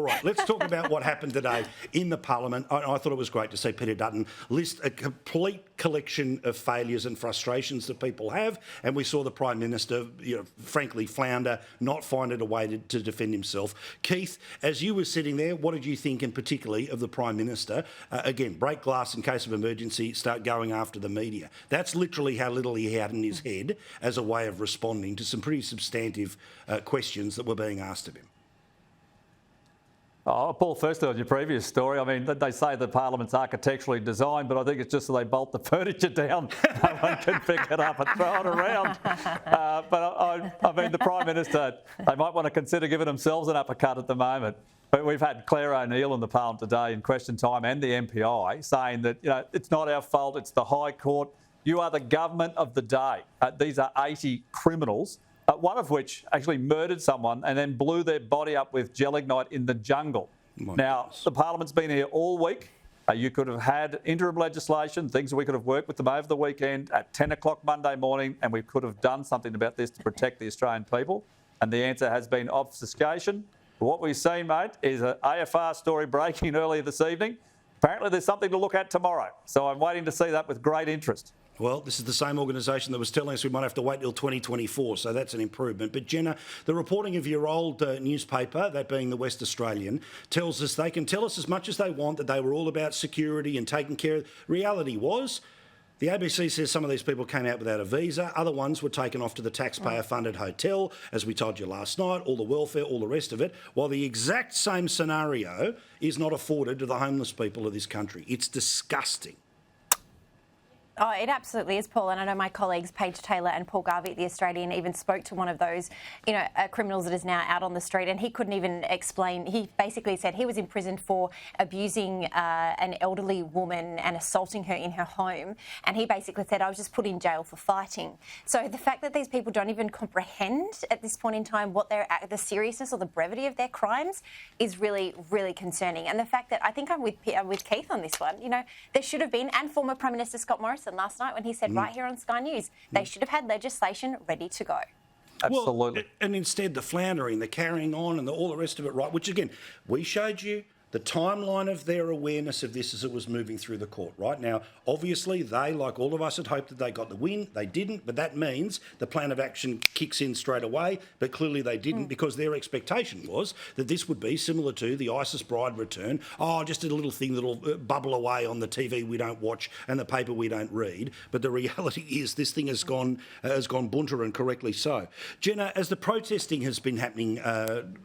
All right, let's talk about what happened today in the Parliament. I thought it was great to see Peter Dutton list a complete collection of failures and frustrations that people have, and we saw the Prime Minister, frankly, flounder, not find it a way to defend himself. Keith, as you were sitting there, what did you think, and particularly of the Prime Minister? Again, break glass in case of emergency, start going after the media. That's literally how little he had in his head as a way of responding to some pretty substantive questions that were being asked of him. Oh, Paul, firstly, on your previous story, I mean, they say the Parliament's architecturally designed, but I think it's just so they bolt the furniture down, no one can pick it up and throw it around. But I mean, the Prime Minister, they might want to consider giving themselves an uppercut at the moment. But we've had Claire O'Neill in the Parliament today in question time and the MPI saying that, it's not our fault, it's the High Court. You are the government of the day. These are 80 criminals. One of which actually murdered someone and then blew their body up with gelignite in the jungle. Now, the Parliament's been here all week. You could have had interim legislation, things we could have worked with them over the weekend at 10 o'clock Monday morning, and we could have done something about this to protect the Australian people. And the answer has been obfuscation. What we've seen, mate, is an AFR story breaking earlier this evening. Apparently there's something to look at tomorrow. So I'm waiting to see that with great interest. Well, this is the same organisation that was telling us we might have to wait till 2024, so that's an improvement. But Jenna, the reporting of your old newspaper, that being the West Australian, tells us they can tell us as much as they want that they were all about security and taking care of. Reality was, the ABC says some of these people came out without a visa, other ones were taken off to the taxpayer-funded hotel, as we told you last night, all the welfare, all the rest of it, while the exact same scenario is not afforded to the homeless people of this country. It's disgusting. Oh, it absolutely is, Paul. And I know my colleagues, Paige Taylor and Paul Garvey at The Australian, even spoke to one of those, criminals that is now out on the street, and he couldn't even explain. He basically said he was imprisoned for abusing an elderly woman and assaulting her in her home. And he basically said, I was just put in jail for fighting. So the fact that these people don't even comprehend at this point in time what the seriousness or the brevity of their crimes is really, really concerning. And the fact that I think I'm with Keith on this one, there should have been, and former Prime Minister Scott Morrison last night when he said right here on Sky News, they should have had legislation ready to go. Absolutely. Well, and instead the floundering, the carrying on and all the rest of it, right, which again, we showed you the timeline of their awareness of this as it was moving through the court. Right now, obviously, they, like all of us, had hoped that they got the win. They didn't, but that means the plan of action kicks in straight away. But clearly they didn't because their expectation was that this would be similar to the ISIS bride return. Oh, just a little thing that'll bubble away on the TV we don't watch and the paper we don't read. But the reality is this thing has gone bunter, and correctly so. Jenna, as the protesting has been happening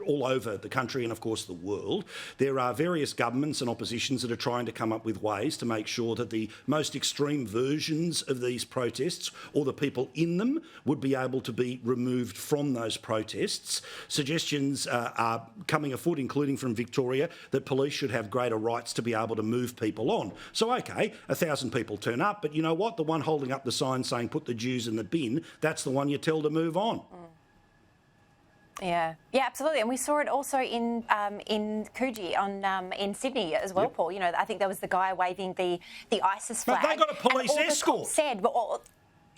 all over the country and, of course, the world, there are various governments and oppositions that are trying to come up with ways to make sure that the most extreme versions of these protests or the people in them would be able to be removed from those protests. Suggestions are coming afoot, including from Victoria, that police should have greater rights to be able to move people on. So, OK, 1,000 people turn up, but you know what? The one holding up the sign saying put the Jews in the bin, that's the one you tell to move on. Yeah, absolutely, and we saw it also in Coogee in Sydney as well, Paul. I think there was the guy waving the ISIS flag. But they got a police escort.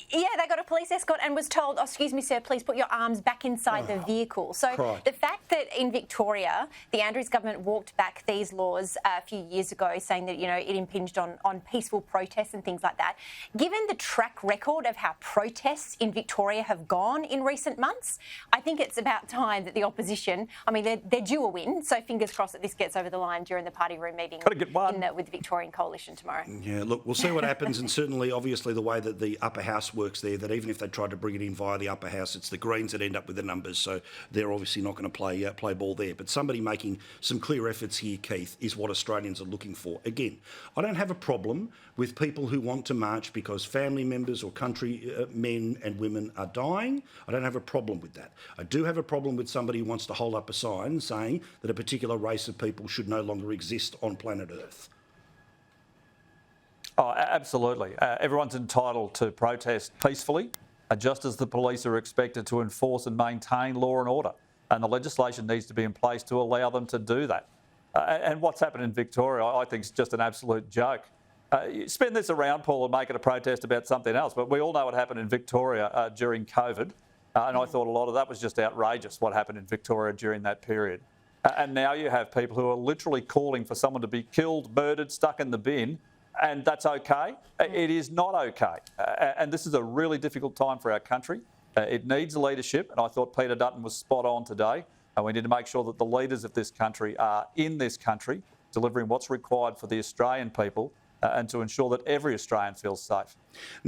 They got a police escort and was told, excuse me, sir, please put your arms back inside the vehicle. So the fact that in Victoria, the Andrews government walked back these laws a few years ago, saying that, it impinged on peaceful protests and things like that, given the track record of how protests in Victoria have gone in recent months, I think it's about time that the opposition, they're due a win, so fingers crossed that this gets over the line during the party room meeting with the Victorian Coalition tomorrow. Yeah, look, we'll see what happens, and certainly, obviously, the way that the upper house works there, that even if they tried to bring it in via the upper house, it's the Greens that end up with the numbers, so they're obviously not going to play ball there. But somebody making some clear efforts here, Keith, is what Australians are looking for. Again, I don't have a problem with people who want to march because family members or country men and women are dying. I don't have a problem with that. I do have a problem with somebody who wants to hold up a sign saying that a particular race of people should no longer exist on planet Earth. Oh, absolutely. Everyone's entitled to protest peacefully, just as the police are expected to enforce and maintain law and order. And the legislation needs to be in place to allow them to do that. And what's happened in Victoria, I think, is just an absolute joke. Spin this around, Paul, and make it a protest about something else. But we all know what happened in Victoria during COVID. And I thought a lot of that was just outrageous, what happened in Victoria during that period. And now you have people who are literally calling for someone to be killed, murdered, stuck in the bin, and that's okay. It is not okay. And this is a really difficult time for our country. It needs leadership, and I thought Peter Dutton was spot on today. And we need to make sure that the leaders of this country are in this country, delivering what's required for the Australian people, and to ensure that every Australian feels safe.